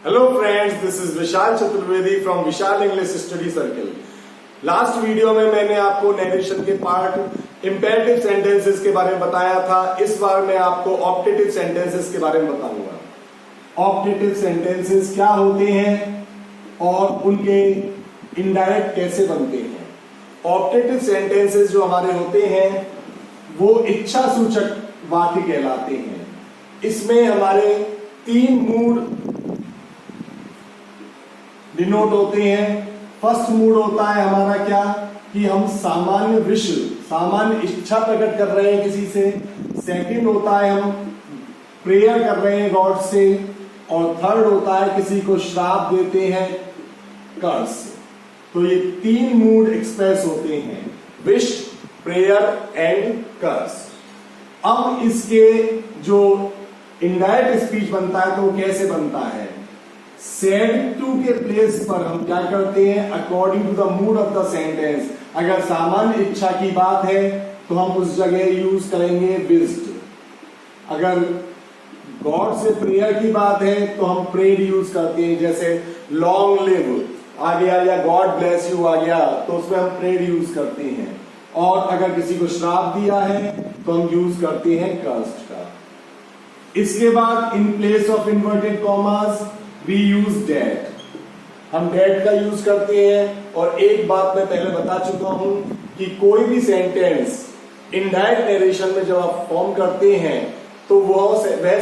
Hello friends, this is Vishal Chaturvedi from Vishal English Study Circle. Last video में मैंने आपको narration के part imperative sentences के बारे में बताया था। इस बार मैं आपको ऑप्टेटिव सेंटेंसेस के बारे में बताऊंगा। ऑप्टेटिव सेंटेंसेस क्या होते हैं और उनके इनडायरेक्ट कैसे बनते हैं। ऑप्टेटिव सेंटेंसेस जो हमारे होते हैं वो इच्छा सूचक वाक्य कहलाते हैं। इसमें हमारे 3 मूड डिनोट होते हैं। फर्स्ट मूड होता है हमारा क्या कि हम सामान्य विश्व, सामान्य इच्छा प्रकट कर रहे हैं किसी से। सेकंड होता है हम प्रेयर कर रहे हैं गॉड से। और थर्ड होता है किसी को श्राप देते हैं कर्स। तो ये 3 मूड एक्सप्रेस होते हैं, विश, प्रेयर एंड कर्स। अब इसके जो इनडायरेक्ट स्पीच बनता है तो वो कैसे बनता है। सेड टू के प्लेस पर हम क्या करते हैं, according to the mood of the sentence. अगर सामान्य इच्छा की बात है तो हम उस जगह यूज करेंगे विश्ड। अगर गॉड से प्रेयर की बात है तो हम प्रेड यूज करते हैं, जैसे लॉन्ग लिव आ गया या गॉड ब्लेस यू आ गया तो उसमें हम प्रेड यूज करते हैं। और अगर किसी को श्राप दिया है तो हम यूज करते हैं कर्स्ड का। इसके बाद in place of inverted commas we use that. हम डेट का यूज करते हैं। और एक बात मैं पहले बता चुका हूं कि कोई भी सेंटेंस इनडायरेक्ट नरेशन में जब आप फॉर्म करते हैं तो वह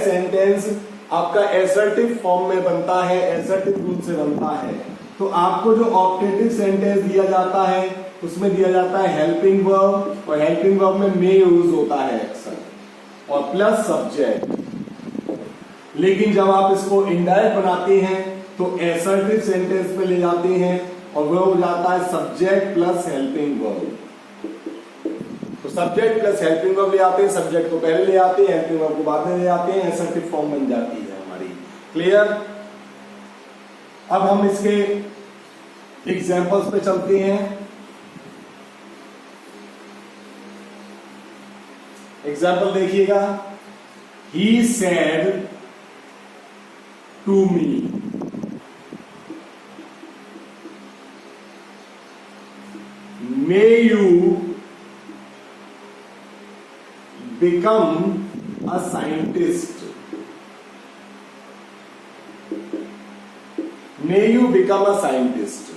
सेंटेंस आपका एसर्टिव फॉर्म में बनता है, एसर्टिव रूप से बनता है। तो आपको जो ऑप्टेटिव सेंटेंस दिया जाता है उसमें दिया जाता है हेल्पिंग वर्ब, और हेल्पिंग वर्ब में मे यूज होता है अक्सर, और प्लस सब्जेक्ट। लेकिन जब आप इसको इनडायरेक्ट बनाते हैं तो एसर्टिव सेंटेंस में ले जाते हैं और वो हो जाता है सब्जेक्ट प्लस हेल्पिंग वर्ब। तो सब्जेक्ट प्लस हेल्पिंग वर्ब ले आते हैं, सब्जेक्ट को पहले ले आते हैं, हेल्पिंग वर्ब को बाद में ले आते हैं, एसर्टिव फॉर्म बन जाती है हमारी। क्लियर। अब हम इसके एग्जांपल्स पे चलते हैं। एग्जाम्पल देखिएगा। He said to me, may you become a scientist. May you become a scientist.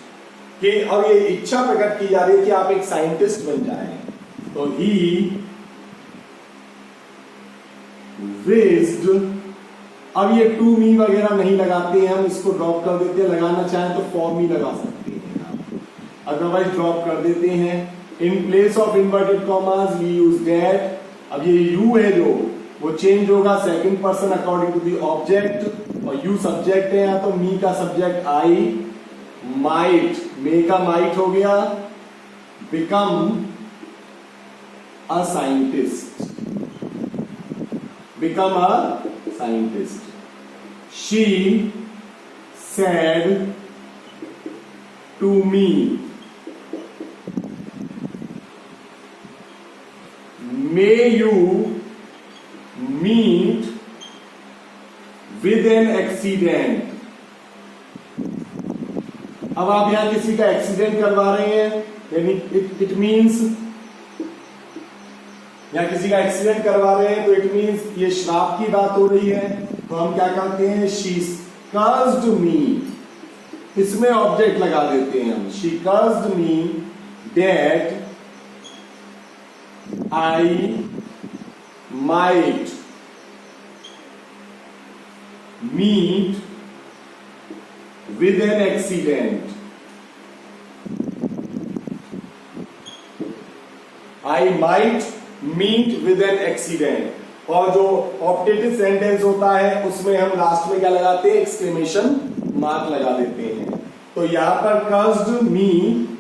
कि अब ये इच्छा प्रकट की जा रही है कि आप एक साइंटिस्ट बन जाएं। तो he wished, अब ये टू मी वगैरह नहीं लगाते हैं, हम इसको ड्रॉप कर देते हैं। लगाना चाहें तो फॉर मी लगा सकते हैं आप, अदरवाइज ड्रॉप कर देते हैं। In place of inverted commas we use that. अब ये यू है जो वो चेंज होगा second person according to the object, और यू सब्जेक्ट है यहाँ तो मी का सब्जेक्ट आई। माइट, मे का माइट हो गया। Become a scientist, become a scientist. She said to me, may you meet with an accident. अब आप यहां किसी का एक्सीडेंट करवा रहे हैं, यानी इट मीन्स या किसी का एक्सीडेंट करवा रहे हैं तो इट मीन्स ये श्राप की बात हो रही है। तो हम क्या करते हैं, शी कर्स्ड मी, इसमें ऑब्जेक्ट लगा देते हैं हम। She cursed me that I might meet with an accident. I might meet with an accident. और जो ऑप्टेटिव सेंटेंस होता है उसमें हम लास्ट में क्या लगाते हैं, एक्सक्लेमेशन मार्क लगा देते हैं। तो यहां पर cursed me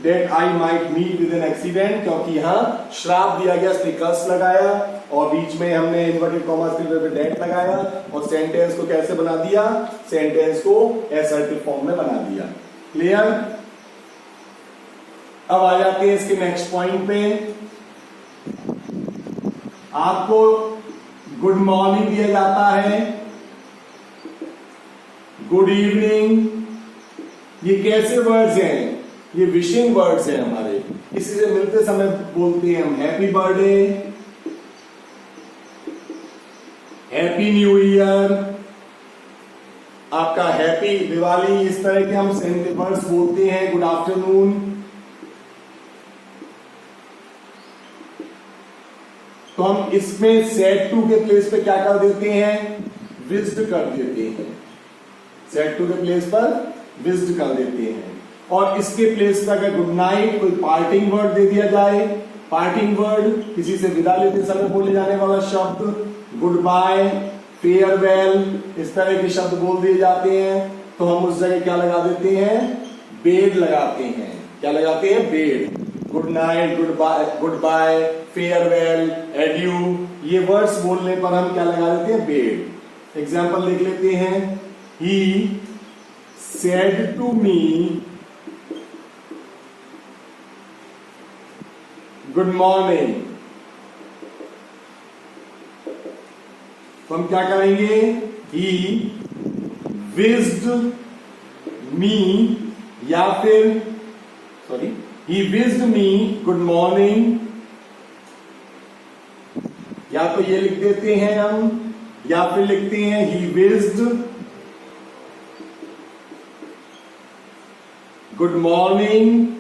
that I might meet with an accident, क्योंकि यहां श्राप दिया गया इसलिए कर्स लगाया, और बीच में हमने इन्वर्टेड कॉमास के पे डेट लगाया, और सेंटेंस को कैसे बना दिया, सेंटेंस को एसर्टिव फॉर्म में बना दिया। क्लियर। अब आ जाते हैं इसके नेक्स्ट पॉइंट पे। आपको गुड मॉर्निंग दिया जाता है, गुड इवनिंग, ये कैसे वर्ड्स हैं? ये विशिंग वर्ड्स हैं हमारे। किसी से मिलते समय बोलते हैं हम happy birthday, happy new year, आपका हैप्पी दिवाली, इस तरह के हम वर्ड्स बोलते हैं। Good afternoon. तो हम इसमें सेड टू के प्लेस पे क्या कर देते हैं? विज्ड कर देते हैं। सेड टू के प्लेस पर विज्ड कर देते हैं। और इसके प्लेस पर अगर गुड नाइट कोई पार्टिंग वर्ड दे दिया जाए, पार्टिंग वर्ड किसी से विदा लेते समय बोले जाने वाला शब्द, गुड बाय, फेयरवेल, इस तरह के शब्द बोल दिए जाते हैं, तो हम उस जगह क्या लगा देते हैं? बेड लगाते हैं। क्या लगाते हैं? Bade. Good night, goodbye, farewell, adieu, ये वर्ड्स बोलने पर हम क्या लगा देते हैं? बेड। एग्जाम्पल लिख लेते हैं। He said to me good morning. तो हम क्या करेंगे? ही विज्ड मी, या फिर ही विज्ड मी गुड मॉर्निंग, या तो ये लिख देते हैं हम, या फिर लिखते हैं ही विज्ड गुड मॉर्निंग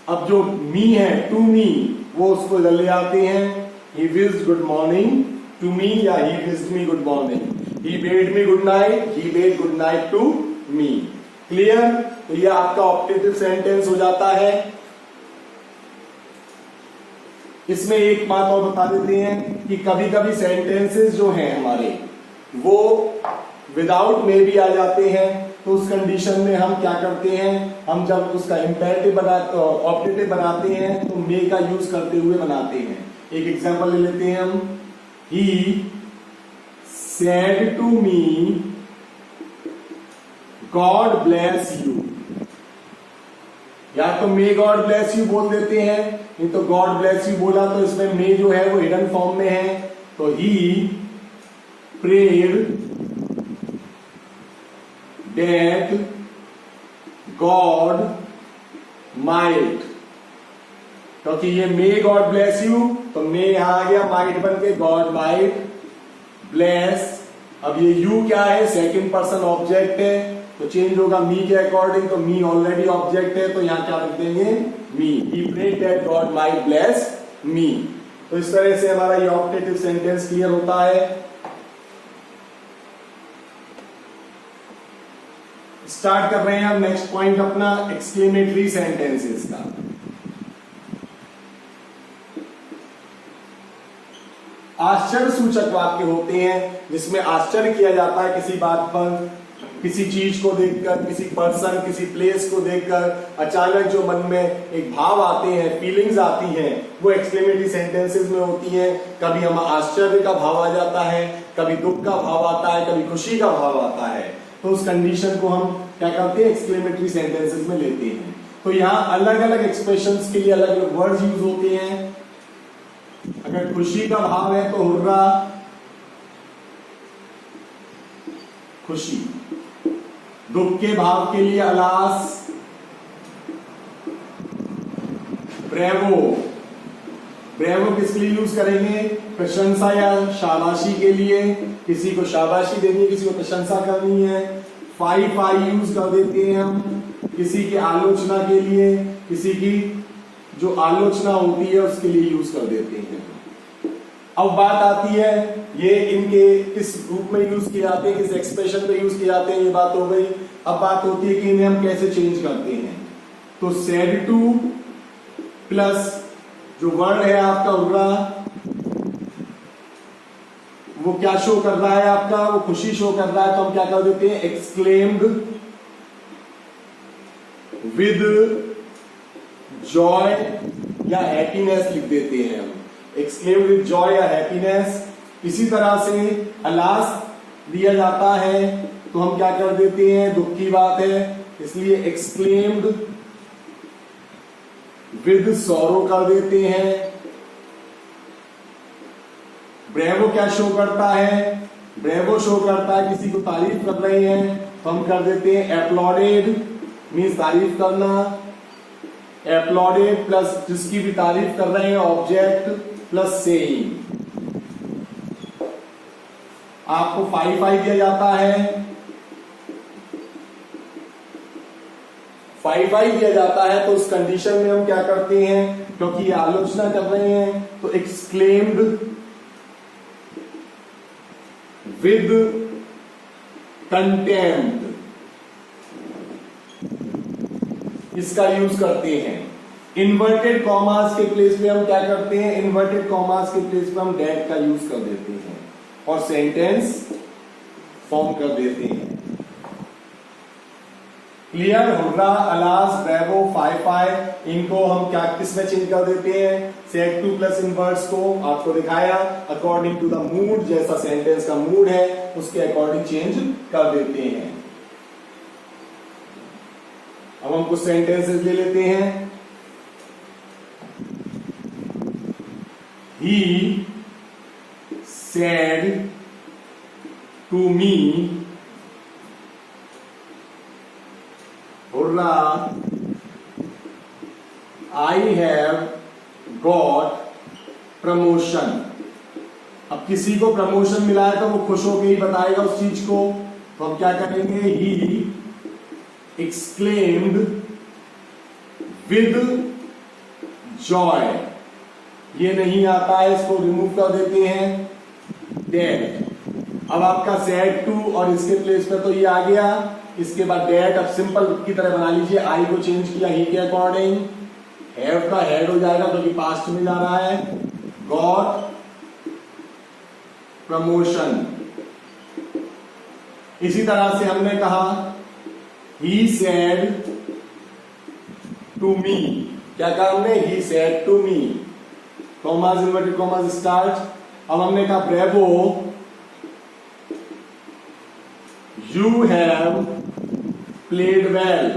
अब जो मी है, टू मी, वो उसको इधर ले आते हैं। He wished good morning to me, या he wished me good morning. He bade me good night, he bade good night to me. Clear? तो ये आपका ऑप्टेटिव सेंटेंस हो जाता है। इसमें एक बात और बता देते हैं कि कभी कभी सेंटेंसेस जो हैं हमारे, वो विदाउट मे भी आ जाते हैं। तो उस कंडीशन में हम क्या करते हैं? हम जब उसका इम्पेरेटिव ऑप्टेटिव बनाते हैं तो मे का यूज करते हुए बनाते हैं। एक एग्जांपल ले लेते हैं हम। He said to me God bless you, या तो मे गॉड ब्लेस यू बोल देते हैं, नहीं तो गॉड ब्लेस यू बोला तो इसमें मे जो है वो हिडन फॉर्म में है। तो he prayed that God might, क्योंकि ये मे गॉड ब्लेस यू, तो मे यहां आ गया, माइट बन के गॉड माइट ब्लेस। अब ये यू क्या है? सेकंड पर्सन ऑब्जेक्ट है, तो चेंज होगा मी के अकॉर्डिंग। तो मी ऑलरेडी ऑब्जेक्ट है, तो यहां क्या लिख देंगे? Me. He prayed that God might bless me. तो इस तरह से हमारा ये ऑप्टेटिव सेंटेंस क्लियर होता है। स्टार्ट कर रहे हैं हम नेक्स्ट पॉइंट अपना, एक्सक्लेमेटरी सेंटेंसेस का। आश्चर्य सूचक वाक्य होते हैं जिसमें आश्चर्य किया जाता है किसी बात पर, किसी चीज को देखकर, किसी पर्सन, किसी प्लेस को देखकर अचानक जो मन में एक भाव आते हैं, फीलिंग्स आती हैं, वो एक्सक्लेमेटरी सेंटेंसेस में होती हैं। कभी हम आश्चर्य का भाव आ जाता है, कभी दुख का भाव आता है, कभी खुशी का भाव आता है। तो उस कंडीशन को हम क्या करते हैं? एक्सक्लेमेटरी सेंटेंसेस में लेते हैं। तो यहाँ अलग अलग एक्सप्रेशंस के लिए अलग अलग वर्ड्स यूज होते हैं। अगर खुशी का भाव है तो हुर्रा, खुशी। दुख के भाव के लिए अलास, ब्रेवो। ब्रेवो किसके लिए यूज करेंगे? प्रशंसा या शाबाशी के लिए। किसी को शाबाशी देनी है, किसी को प्रशंसा करनी है। फाई यूज कर देते हैं हम किसी की आलोचना के लिए, किसी की जो आलोचना होती है उसके लिए यूज कर देते हैं। अब बात आती है ये इनके किस रूप में यूज किए जाते हैं, किस एक्सप्रेशन पे यूज किए जाते हैं, ये बात हो गई। अब बात होती है कि इन्हें हम कैसे चेंज करते हैं। तो सेड टू प्लस जो वर्ड है आपका हुर्रा, वो क्या शो कर रहा है आपका? वो खुशी शो कर रहा है। तो हम क्या कर देते हैं? एक्सक्लेम्ड विद जॉय या हैप्पीनेस लिख देते हैं हम। एक्सक्लेम्ड विद जॉय या हैप्पीनेस। इसी तरह से अलास दिया जाता है तो हम क्या कर देते हैं? दुख की बात है, इसलिए एक्सक्लेम्ड विद सॉरो कर देते हैं। ब्रेवो क्या शो करता है? ब्रेवो शो करता है किसी को तारीफ कर रहे हैं तो हम कर देते हैं एप्लॉडेड, मीन्स तारीफ करना। एप्लॉडेड प्लस जिसकी भी तारीफ कर रहे हैं ऑब्जेक्ट प्लस सेइंग। आपको 5 दिया जाता है, 5 दिया जाता है तो उस कंडीशन में हम क्या करते हैं, क्योंकि ये आलोचना कर रहे हैं तो एक्सक्लेम्ड विद कंटेम्प्ट इसका यूज करते हैं। इन्वर्टेड कॉमास के प्लेस पे हम क्या करते हैं, इन्वर्टेड कॉमास के प्लेस पे हम डेट का यूज कर देते हैं और सेंटेंस फॉर्म कर देते हैं। क्लियर? हुर्रा, अलास, ब्रेवो, 5 इनको हम क्या किस में चेंज कर देते हैं, सेट टू प्लस इनवर्स को आपको दिखाया अकॉर्डिंग टू द मूड, जैसा सेंटेंस का मूड है उसके अकॉर्डिंग चेंज कर देते हैं। अब हम कुछ सेंटेंसेस ले लेते हैं। He said to me, Hurrah, I have got promotion। अब किसी को प्रमोशन मिला है तो वो खुश होकर ही बताएगा उस चीज को, तो हम क्या करेंगे, ही exclaimed with joy। ये नहीं आता है, इसको रिमूव कर देते हैं डेट। अब आपका सेड टू और इसके प्लेस पे तो ये आ गया, इसके बाद डेट अब सिंपल की तरह बना लीजिए। आई को चेंज किया ही के अकॉर्डिंग, हैव का हेड हो जाएगा क्योंकि पास्ट में जा रहा है। Got promotion. इसी तरह से हमने कहा ही सेड टू मी, क्या कहा हमने, he said to me, commas inverted commas start. अब हमने कहा bravo you have played well.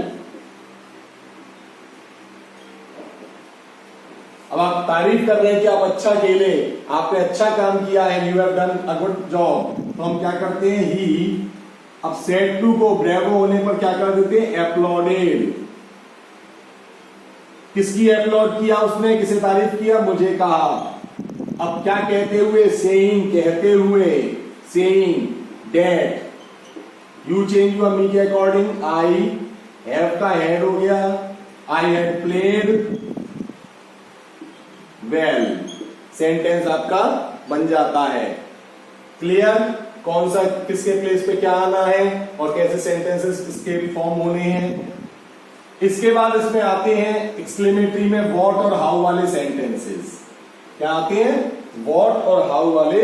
अब आप तारीफ कर रहे हैं कि आप अच्छा खेले, आपने अच्छा काम किया है, you have done a good job, तो हम क्या करते हैं, ही अब सेट टू को ब्रेवो होने पर क्या कर देते हैं, एप्लॉडेड। किसकी एप्लॉड किया उसने, किसे तारीफ किया, मुझे कहा। अब क्या कहते हुए, सेइंग कहते हुए, saying that you change your me के अकॉर्डिंग, आई हैव का हेड हो गया, I had played well, sentence आपका बन जाता है। क्लियर? कौन सा किसके प्लेस पे क्या आना है और कैसे सेंटेंसेस इसके फॉर्म होने हैं। इसके बाद इसमें आते हैं एक्सक्लेमेटरी में व्हाट और हाउ वाले सेंटेंसेस। क्या आते हैं, व्हाट और हाउ वाले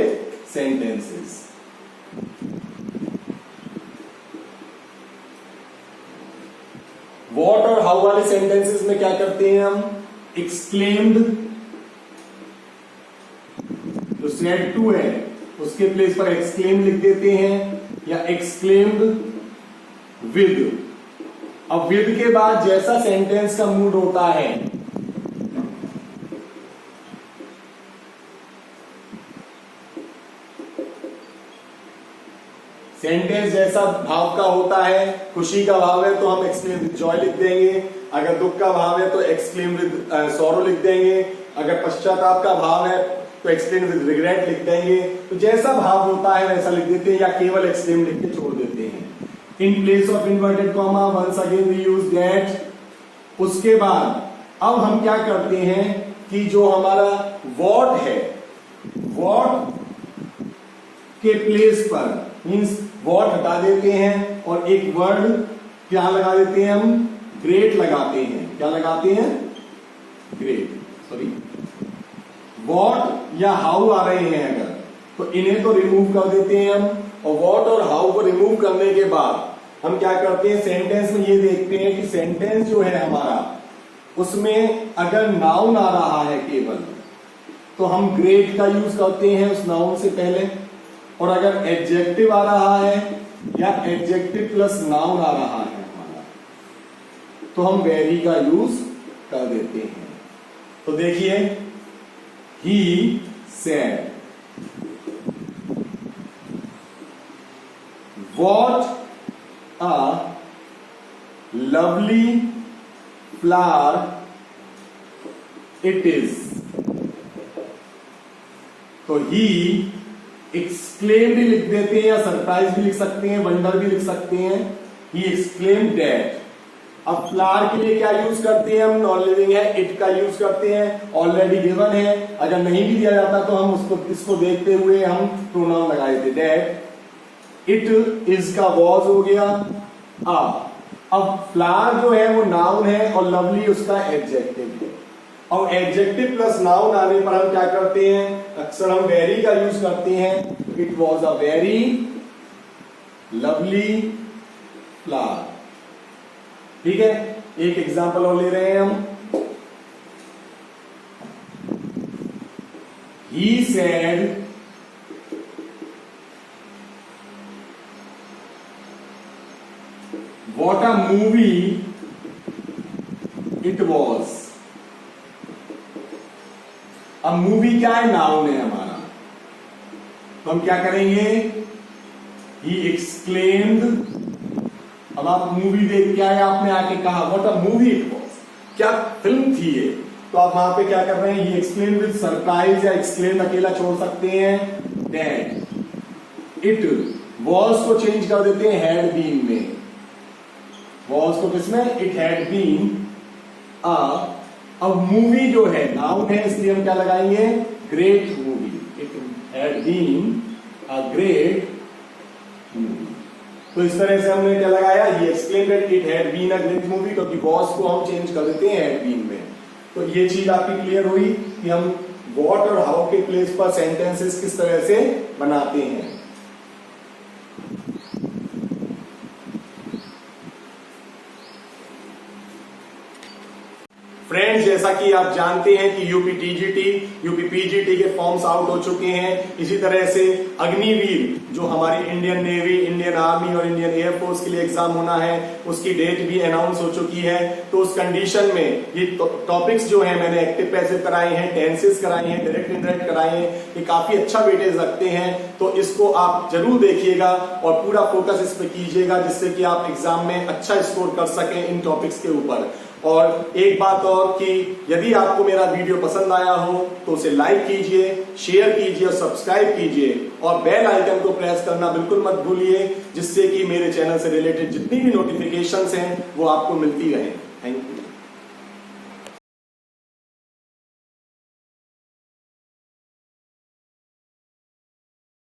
सेंटेंसेस। व्हाट और हाउ वाले सेंटेंसेस में क्या करते हैं हम, एक्सक्लेम्ड जो सेड टू है उसके प्लेस पर एक्सक्लेम लिख देते हैं, या एक्सक्लेम्ड विद। अब विद के बाद जैसा सेंटेंस का मूड होता है, सेंटेंस जैसा भाव का होता है, खुशी का भाव है तो हम एक्सक्लेम विद जॉय लिख देंगे, अगर दुख का भाव है तो एक्सक्लेम विद सॉरो लिख देंगे, अगर पश्चाताप का भाव है तो एक्सक्लेम विद रिग्रेट लिख देंगे। तो जैसा भाव होता है वैसा लिख देते हैं, या केवल एक्सक्लेम लिख के छोड़ देते हैं। In place of inverted comma once again we use that. उसके बाद अब हम क्या करते हैं कि जो हमारा व्हाट है, व्हाट के प्लेस पर मीन्स व्हाट हटा देते हैं और एक वर्ड क्या लगा देते हैं, हम ग्रेट लगाते हैं। क्या लगाते हैं, ग्रेट। सॉरी, व्हाट या हाउ आ रहे हैं अगर, तो इन्हें तो रिमूव कर देते हैं हम, और व्हाट और हाउ को रिमूव करने के बाद हम क्या करते हैं, सेंटेंस में ये देखते हैं कि सेंटेंस जो है हमारा उसमें अगर नाउन आ रहा है केवल तो हम ग्रेट का यूज करते हैं उस नाउन से पहले, और अगर एडजेक्टिव आ रहा है या एडजेक्टिव प्लस नाउन आ रहा है हमारा तो हम वेरी का यूज कर देते हैं। तो देखिए, he said, what a lovely flower it is. तो ही एक्सक्लेम्ड लिख देते हैं या सरप्राइज भी लिख सकते हैं, वंडर भी लिख सकते हैं। He exclaimed that. अब फ्लावर के लिए क्या यूज करते हैं हम, नॉन लिविंग है, इट का यूज करते हैं, ऑलरेडी गिवन है। अगर नहीं भी दिया जाता तो हम इसको देखते हुए हम प्रोनाउन लगाए थे। दैट, इट इज का वॉज हो गया। अब फ्लावर जो है वो नाउन है और लवली उसका एडजेक्टिव है। और एडजेक्टिव प्लस नाउन आने पर हम क्या करते हैं, अक्सर हम वेरी का यूज करते हैं। It was a very lovely flower. ठीक है, एक एग्जांपल और ले रहे हैं हम। He said what a movie it was। अब मूवी क्या है, नाउन है हमारा, तो हम क्या करेंगे, ही एक्सक्लेम्ड। अब आप मूवी देख के आए, आपने आके कहा what a movie it was, क्या फिल्म थी ये, तो आप वहां पे क्या कर रहे हैं, ही एक्सक्लेम्ड विद सरप्राइज या एक्सक्लेम्ड अकेला छोड़ सकते हैं। दैट इट वॉज को चेंज कर देते हैं हैड बीन में। वॉज को किसमें, इट हैड बीन अ। अब मूवी जो है नाउन है, इसलिए हम क्या लगाएंगे, great movie. It had been a great movie. तो इस तरह से हमने क्या लगाया, he explained that it had been a great movie, क्योंकि वॉज को हम चेंज कर देते हैं हैड बीन में। तो ये चीज आपकी क्लियर हुई कि हम व्हाट और हाउ के प्लेस पर सेंटेंसेस किस तरह से बनाते हैं। फ्रेंड्स, जैसा कि आप जानते हैं कि यूपी टीजीटी, यूपी पीजीटी के फॉर्म्स आउट हो चुके हैं। इसी तरह से अग्निवीर जो हमारी इंडियन नेवी, इंडियन आर्मी और इंडियन एयरफोर्स के लिए एग्जाम होना है, उसकी डेट भी अनाउंस हो चुकी है। तो उस कंडीशन में ये टॉपिक्स जो है मैंने एक्टिव पैसिव कराए हैं, टेंसेस कराए हैं, डायरेक्ट इनडायरेक्ट कराए हैं, ये काफी अच्छा वेटेज रखते हैं। तो इसको आप जरूर देखिएगा और पूरा फोकस इस पर कीजिएगा, जिससे कि आप एग्जाम में अच्छा स्कोर कर सकें इन टॉपिक्स के ऊपर। और एक बात और कि यदि आपको मेरा वीडियो पसंद आया हो तो उसे लाइक कीजिए, शेयर कीजिए और सब्सक्राइब कीजिए और बेल आइकन को प्रेस करना बिल्कुल मत भूलिए, जिससे कि मेरे चैनल से रिलेटेड जितनी भी नोटिफिकेशंस हैं वो आपको मिलती रहे।